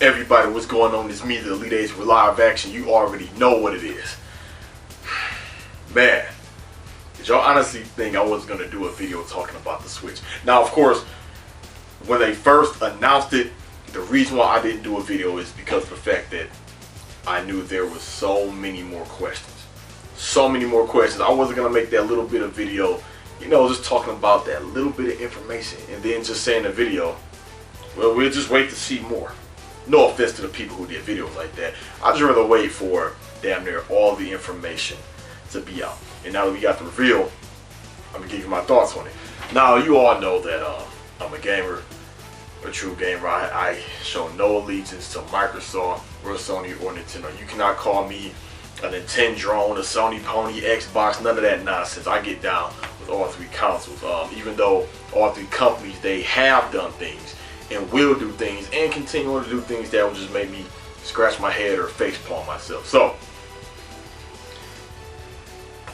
everybody what's going on in this Media Elite Eight with live action. You already know what it is. Man, did y'all honestly think I was going to do a video talking about the Switch? Now, of course, when they first announced it, the reason why I didn't do a video is because of the fact that I knew there was so many more questions. So many more questions. I wasn't going to make that little bit of video, you know, just talking about that little bit of information and then just saying the video, well, we'll just wait to see more. No offense to the people who did videos like that. I'd just rather wait for damn near all the information to be out. And now that we got the reveal, I'm going to give you my thoughts on it. Now, you all know that I'm a gamer, a true gamer. I show no allegiance to Microsoft or Sony or Nintendo. You cannot call me a Nintendo, a Sony Pony, Xbox, none of that nonsense. I get down with all three consoles. Even though all three companies, they have done things and will do things and continue to do things that will just make me scratch my head or face palm myself. So,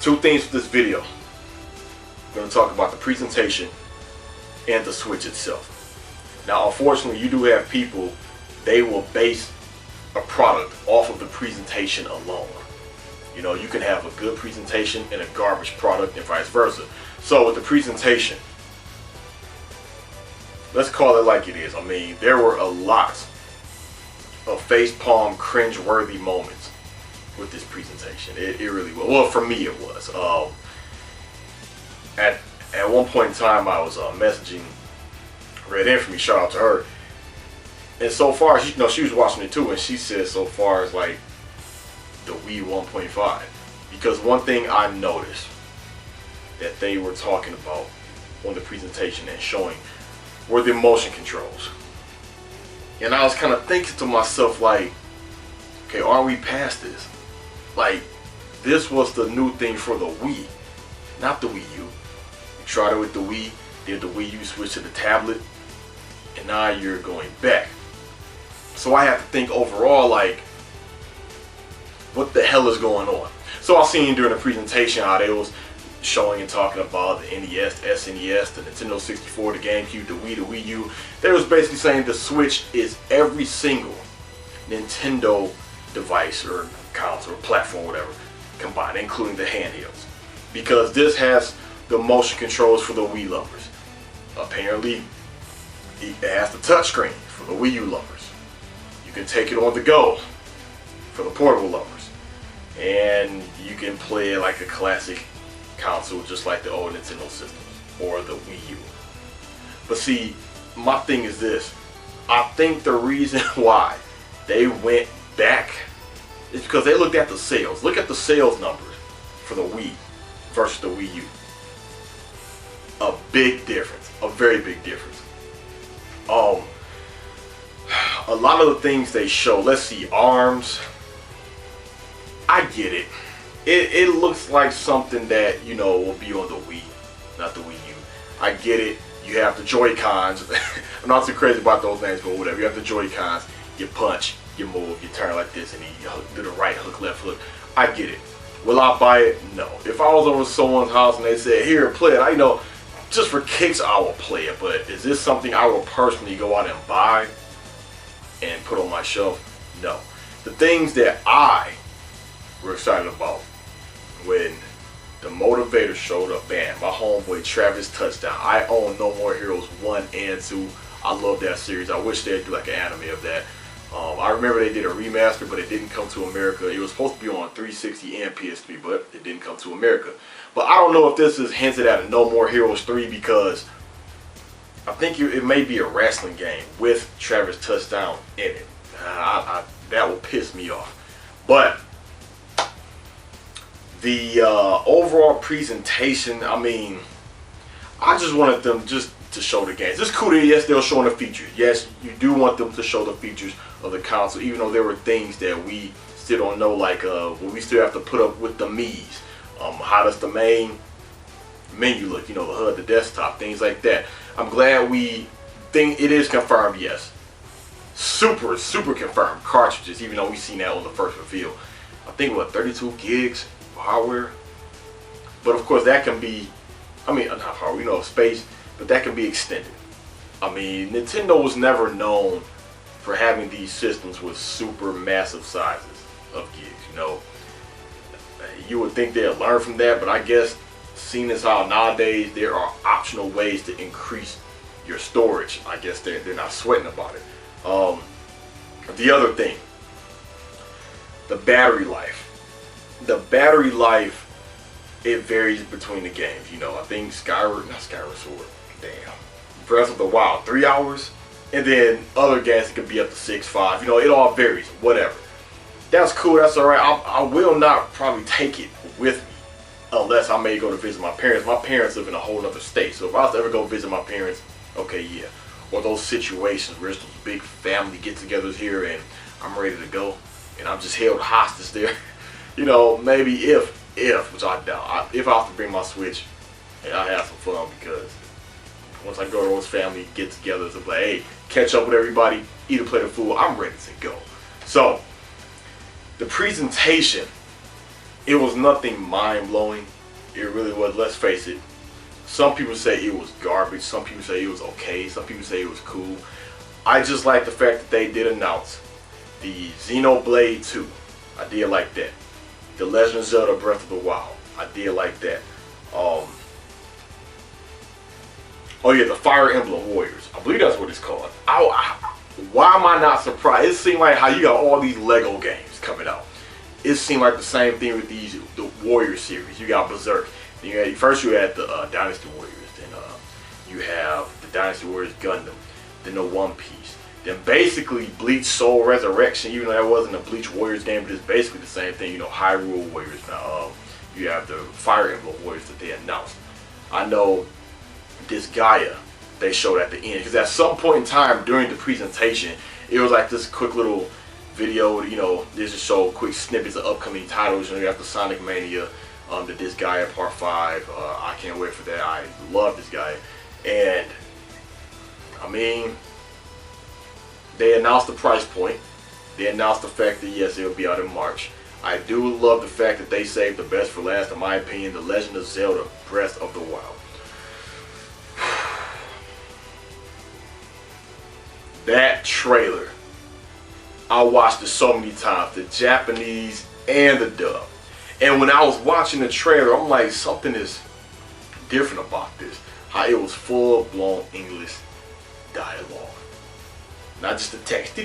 two things for this video. I'm going to talk about the presentation and the Switch itself. Now, unfortunately, you do have people, they will base a product off of the presentation alone. You know, you can have a good presentation and a garbage product and vice versa. So with the presentation, let's call it like it is. I mean, there were a lot of facepalm cringe-worthy moments with this presentation. It really was. Well, for me it was. At one point in time, I was messaging Red Infamy, shout out to her. And so far, she was watching it too, and she said so far as like the Wii 1.5. Because one thing I noticed that they were talking about on the presentation and showing were the motion controls. And I was kind of thinking to myself like, okay, are we past this? Like, this was the new thing for the Wii, not the Wii U. You tried it with the Wii, did the Wii U switch to the tablet, and now you're going back. So I have to think overall, like, what the hell is going on? So I seen during the presentation how they was showing and talking about the NES, the SNES, the Nintendo 64, the GameCube, the Wii, the Wii U. They was basically saying the Switch is every single Nintendo device or console or platform, whatever, combined, including the handhelds. Because this has the motion controls for the Wii lovers. Apparently, it has the touchscreen for the Wii U lovers. You can take it on the go for the portable lovers. And you can play it like a classic console, just like the old Nintendo systems or the Wii U. But see, my thing is this. I think the reason why they went back is because they looked at the sales. Look at the sales numbers for the Wii versus the Wii U. A big difference. A very big difference. A lot of the things they show, let's see, ARMS. I get it. It looks like something that, you know, will be on the Wii, not the Wii U. I get it. You have the Joy-Cons. I'm not too crazy about those names, but whatever. You have the Joy-Cons. You punch, you move, you turn like this, and you do the right hook, left hook. I get it. Will I buy it? No. If I was over someone's house and they said, here, play it, I know, just for kicks, I will play it. But is this something I will personally go out and buy and put on my shelf? No. The things that I were excited about when the Motivator showed up, bam, my homeboy Travis Touchdown. I own No More Heroes 1 and 2. I love that series. I wish they'd do like an anime of that. I remember they did a remaster, but it didn't come to America. It was supposed to be on 360 and PS3, but it didn't come to America. But I don't know if this is hinted at a No More Heroes 3 because I think it may be a wrestling game with Travis Touchdown in it. That will piss me off. But the overall presentation, I mean, I just wanted them just to show the games. It's cool that, yes, they're showing the features. Yes, you do want them to show the features of the console, even though there were things that we still don't know, like we still have to put up with the Mii's. How does the main menu look? You know, the HUD, the desktop, things like that. I'm glad we think it is confirmed, yes. Super confirmed cartridges, even though we've seen that on the first reveal. I think, what, 32 gigs of hardware? But of course, that can be, I mean, not hardware, you know, space, but that can be extended. I mean, Nintendo was never known for having these systems with super massive sizes of gigs. You know, you would think they'd learn from that, but I guess seeing as how nowadays there are optional ways to increase your storage, I guess they're not sweating about it. The other thing, the battery life. The battery life, it varies between the games. You know, I think Skyward Sword, damn, Breath of the Wild, 3 hours, and then other games it could be up to 6, 5. You know, it all varies. Whatever. That's cool. That's all right. I will not probably take it with me unless I may go to visit my parents. My parents live in a whole other state, so if I was to ever go visit my parents, okay, yeah. Or those situations where it's those big family get-togethers here and I'm ready to go and I'm just held hostage there. You know, maybe if, which I doubt, if I have to bring my Switch, and I have some fun, because once I go to those family get-togethers, I'm like, hey, catch up with everybody, eat a plate of food, I'm ready to go. So, the presentation, it was nothing mind-blowing. It really was. Let's face it. Some people say it was garbage. Some people say it was okay. Some people say it was cool. I just like the fact that they did announce the Xenoblade 2. I did like that. The Legend of Zelda Breath of the Wild. I did like that. Oh yeah, the Fire Emblem Warriors. I believe that's what it's called. Why am I not surprised? It seemed like how you got all these Lego games coming out. It seemed like the same thing with the Warrior series. You got Berserk. Then first you had the Dynasty Warriors. Then you have the Dynasty Warriors Gundam. Then the One Piece. Then basically Bleach Soul Resurrection. Even though that wasn't a Bleach Warriors game, but it's basically the same thing. You know, Hyrule Warriors. Now you have the Fire Emblem Warriors that they announced. I know this Gaia they showed at the end, because at some point in time during the presentation, it was like this quick little video. You know, this just showed quick snippets of upcoming titles. You know, you have the Sonic Mania, the Disgaea Part 5. I can't wait for that. I love this guy. And I mean, they announced the price point. They announced the fact that yes, it'll be out in March. I do love the fact that they saved the best for last, in my opinion, The Legend of Zelda Breath of the Wild. That trailer, I watched it so many times, the Japanese and the dub. And when I was watching the trailer, I'm like, something is different about this. How it was full-blown English dialogue. Not just the text.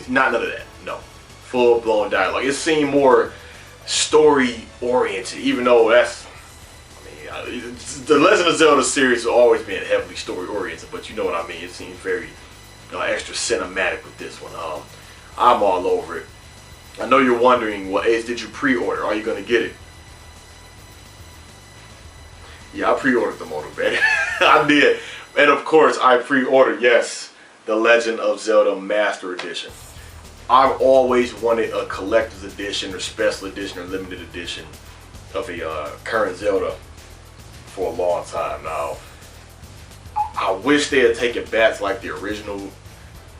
Not none of that. No. Full-blown dialogue. It seemed more story-oriented, even though that's... the Legend of Zelda series has always been heavily story-oriented, but you know what I mean. It seems very extra cinematic with this one. I'm all over it. I know you're wondering, well, Ace, did you pre-order? Are you going to get it? Yeah, I pre-ordered the Motorbed. I did. And of course, I pre-ordered, yes, the Legend of Zelda Master Edition. I've always wanted a collector's edition or special edition or limited edition of a current Zelda for a long time now. I wish they had taken it back to like the original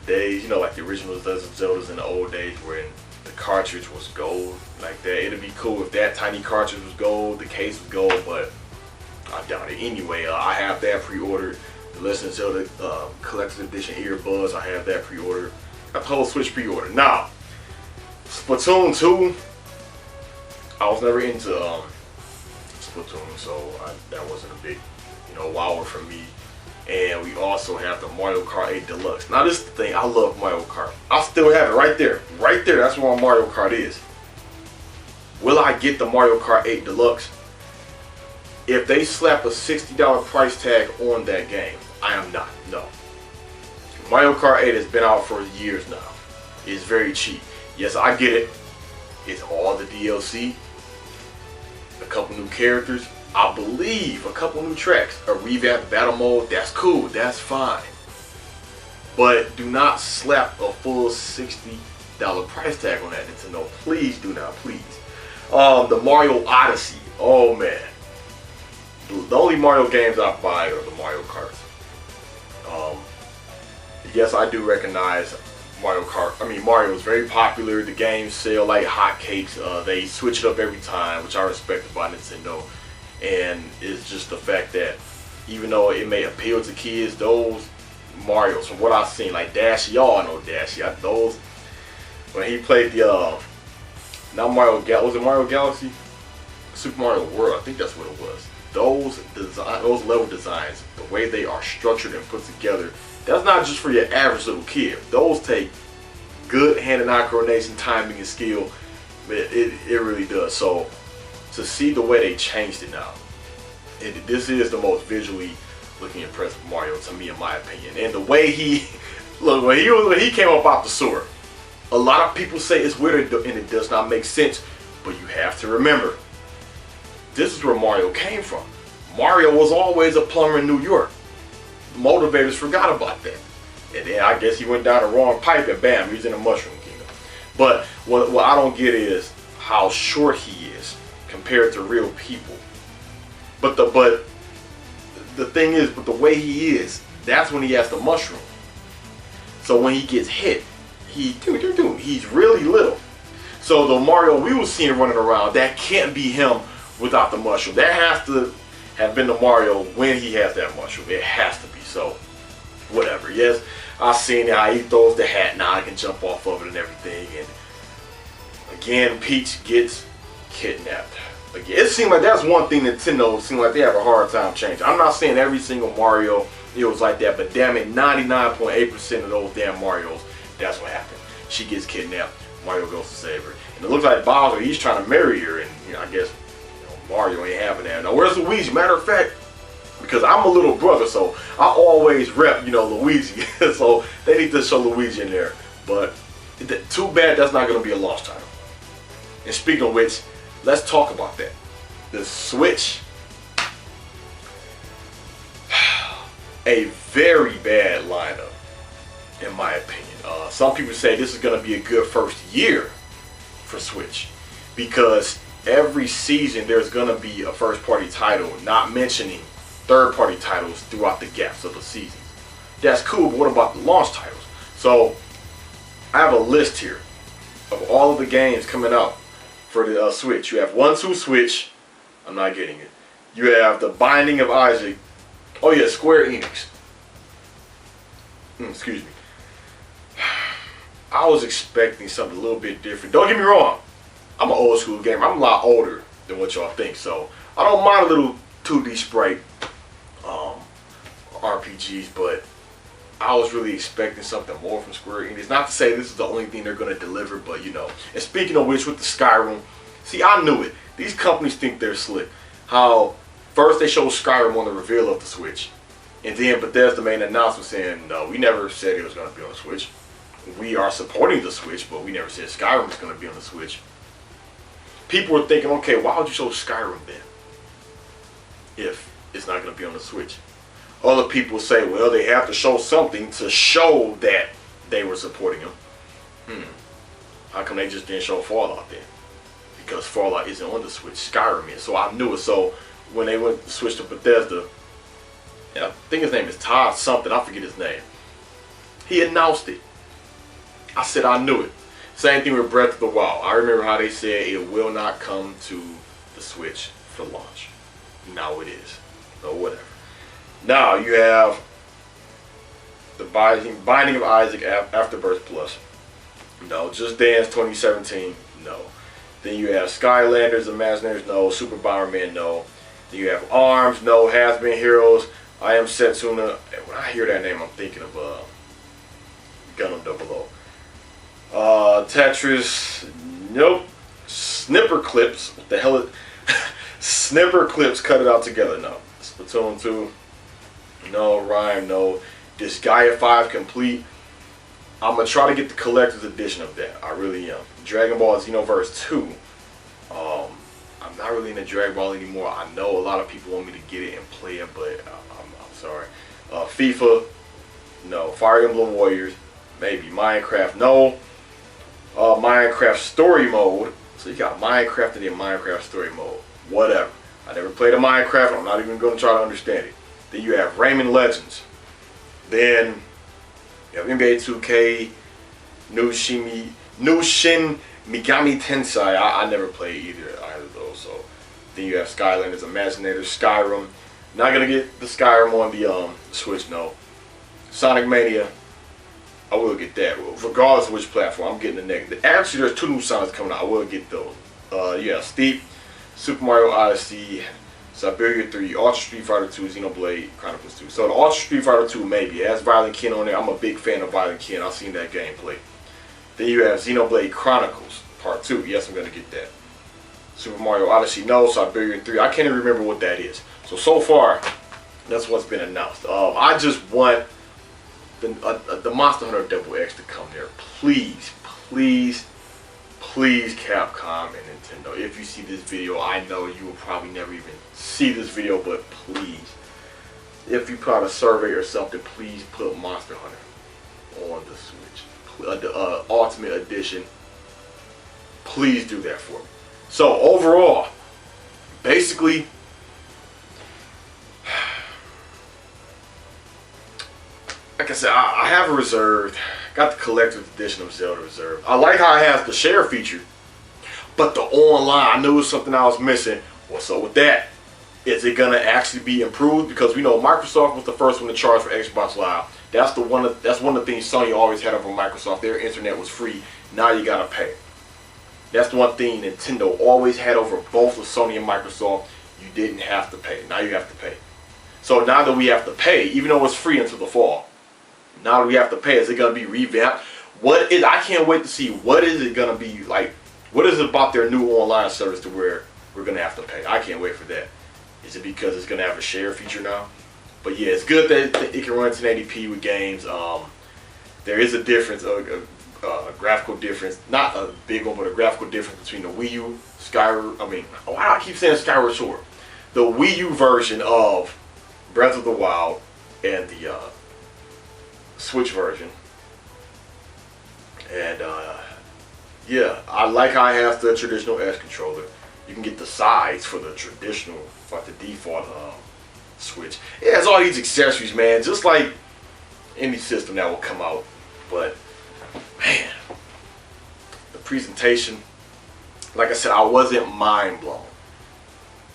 days, you know, like the original Zeldas in the old days when the cartridge was gold like that. It'd be cool if that tiny cartridge was gold, the case was gold, but I doubt it. Anyway, I have that pre-ordered. The Legend of Zelda Collector's Edition earbuds, I have that pre-ordered. Got the whole Switch pre-ordered. Now, Splatoon 2, I was never into Splatoon, so that wasn't a big, wower for me. And we also have the Mario Kart 8 Deluxe. Now this is the thing, I love Mario Kart. I still have it right there. Right there, that's where my Mario Kart is. Will I get the Mario Kart 8 Deluxe? If they slap a $60 price tag on that game, I am not, no. Mario Kart 8 has been out for years now. It's very cheap. Yes, I get it. It's all the DLC, a couple new characters, I believe a couple new tracks, a revamped battle mode. That's cool, that's fine. But do not slap a full $60 price tag on that, Nintendo. Please do not, please. The Mario Odyssey, oh man. The only Mario games I buy are the Mario Karts. Yes, I do recognize Mario Kart. I mean, Mario is very popular. The games sell like hotcakes. They switch it up every time, which I respect about Nintendo. And it's just the fact that even though it may appeal to kids, those Mario's from what I've seen. Like Dash, y'all know Dash. Those when he played the not Mario was it Mario Galaxy? Super Mario World, I think that's what it was. Those level designs, the way they are structured and put together, that's not just for your average little kid. Those take good hand-eye coordination, timing, and skill. It really does. So to see the way they changed it now, this is the most visually looking impressive Mario to me, in my opinion. And the way he look when he came up out the sewer, a lot of people say it's weird and it does not make sense, but you have to remember, this is where Mario came from. Mario was always a plumber in New York. Motivators forgot about that. And then I guess he went down the wrong pipe and bam, he's in the Mushroom Kingdom. But what I don't get is how short he is compared to real people. But the thing is, but the way he is, that's when he has the mushroom. So when he gets hit, he's really little. So the Mario we were seeing running around, that can't be him without the mushroom. That has to have been the Mario when he has that mushroom. It has to be. So whatever. Yes, I seen how he throws the hat. Now I can jump off of it and everything. And again, Peach gets kidnapped. Again, it seems like that's one thing Nintendo seems like they have a hard time changing. I'm not saying every single Mario it was like that, but damn it, 99.8% of those damn Marios, that's what happened. She gets kidnapped. Mario goes to save her, and it looks like Bowser, he's trying to marry her, and I guess Mario ain't having that. Now where's Luigi? Matter of fact, because I'm a little brother, so I always rep Luigi. So they need to show Luigi in there. But too bad that's not going to be a lost title. And speaking of which, let's talk about that. The Switch. A very bad lineup, in my opinion. Some people say this is going to be a good first year for Switch, because every season there's going to be a first party title, not mentioning third party titles throughout the gaps of the seasons. That's cool, but what about the launch titles? So I have a list here of all of the games coming out for the Switch. You have 1-2 Switch. I'm not getting it. You have The Binding of Isaac. Oh yeah, Square Enix. Excuse me. I was expecting something a little bit different. Don't get me wrong. I'm an old school gamer. I'm a lot older than what y'all think. So I don't mind a little 2D sprite RPGs, but I was really expecting something more from Square Enix. Not to say this is the only thing they're going to deliver, but And speaking of which, with the Skyrim, see, I knew it. These companies think they're slick. How first they showed Skyrim on the reveal of the Switch, and then Bethesda made an announcement saying, no, we never said it was going to be on the Switch. We are supporting the Switch, but we never said Skyrim was going to be on the Switch. People were thinking, okay, why would you show Skyrim then if it's not going to be on the Switch? Other people say, well, they have to show something to show that they were supporting them. How come they just didn't show Fallout then? Because Fallout isn't on the Switch, Skyrim is. So I knew it. So when they went to switch to Bethesda, and I think his name is Todd something, I forget his name. He announced it. I said I knew it. Same thing with Breath of the Wild. I remember how they said it will not come to the Switch for launch. Now it is. So whatever. Now you have the Binding of Isaac Afterbirth Plus. No. Just Dance 2017. No. Then you have Skylanders, Imagineers. No. Super Bomberman. No. Then you have ARMS. No. Has-Been Heroes. I Am Setsuna. When I hear that name, I'm thinking of Gundam 00. Tetris. Nope. Snipper Clips. What the hell is Snipper Clips? Cut It Out Together. No. Splatoon 2. No. Rhyme. No. Disgaea 5 Complete. I'm going to try to get the collector's edition of that. I really am. Dragon Ball Xenoverse 2. I'm not really into Dragon Ball anymore. I know a lot of people want me to get it and play it, but I'm sorry. FIFA. No. Fire Emblem Warriors. Maybe. Minecraft. No. Minecraft Story Mode. So you got Minecraft and then Minecraft Story Mode. Whatever. I never played a Minecraft. I'm not even going to try to understand it. Then you have Rayman Legends. Then you have NBA 2K, New Shin Megami Tensei. I never played either of those. So then you have Skylanders, Imaginators, Skyrim. Not gonna get the Skyrim on the Switch, no. Sonic Mania, I will get that. Regardless of which platform, I'm getting the next. Actually, there's 2 new Sonics coming out. I will get those. Yeah, Steep, Super Mario Odyssey, Siberia 3, Ultra Street Fighter 2, Xenoblade Chronicles 2. So the Ultra Street Fighter 2 maybe. It has Violent Ken on there. I'm a big fan of Violent Ken. I've seen that gameplay. Then you have Xenoblade Chronicles Part 2. Yes, I'm going to get that. Super Mario Odyssey, no. Siberia 3. I can't even remember what that is. So far, that's what's been announced. I just want the Monster Hunter Double X to come there. Please, please, please, Capcom and Nintendo. If you see this video, I know you will probably never even see this video, but please, if you put out a survey or something, please put Monster Hunter on the Switch. The Ultimate Edition. Please do that for me. So overall, basically, like I said, I have a reserved. Got the collector's edition of Zelda reserved. I like how it has the share feature, but the online, I knew it was something I was missing. What's up with that? Is it gonna actually be improved? Because we know Microsoft was the first one to charge for Xbox Live. That's one of the things Sony always had over Microsoft. Their internet was free. Now you gotta pay. That's the one thing Nintendo always had over both of Sony and Microsoft. You didn't have to pay. Now you have to pay. So now that we have to pay, even though it's free until the fall, now that we have to pay, is it going to be revamped? I can't wait to see what is it going to be like. What is it about their new online service to where we're going to have to pay? I can't wait for that. Is it because it's going to have a share feature now? But yeah, it's good that it can run 1080p with games. There is a difference, a graphical difference, not a big one, but a graphical difference between the Wii U, why do I keep saying Skyward Sword? The Wii U version of Breath of the Wild and the Switch version. And yeah, I like how it has the traditional S controller. You can get the sides for the traditional, like the default Switch. It has all these accessories, man, just like any system that will come out. But man, the presentation, like I said, I wasn't mind blown.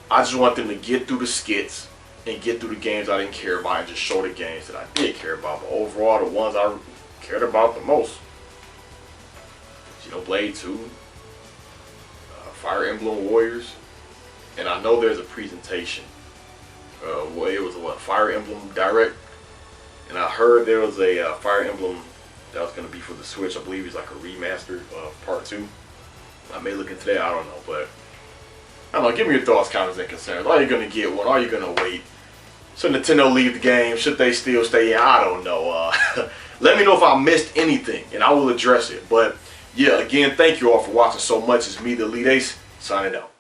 I just want them to get through the skits and get through the games I didn't care about and just show the games that I did care about. But overall, the ones I cared about the most: Xenoblade 2, Fire Emblem Warriors, and I know there's a presentation. Well, it was a Fire Emblem Direct, and I heard there was a Fire Emblem that was going to be for the Switch. I believe it's like a remaster of Part 2. I may look into that, I don't know, but I don't know. Give me your thoughts, comments, and concerns. Are you going to get one? Are you going to wait? Should Nintendo leave the game? Should they still stay in? I don't know. Let me know if I missed anything, and I will address it. But yeah, again, thank you all for watching so much. It's me, the Elite Ace, signing out.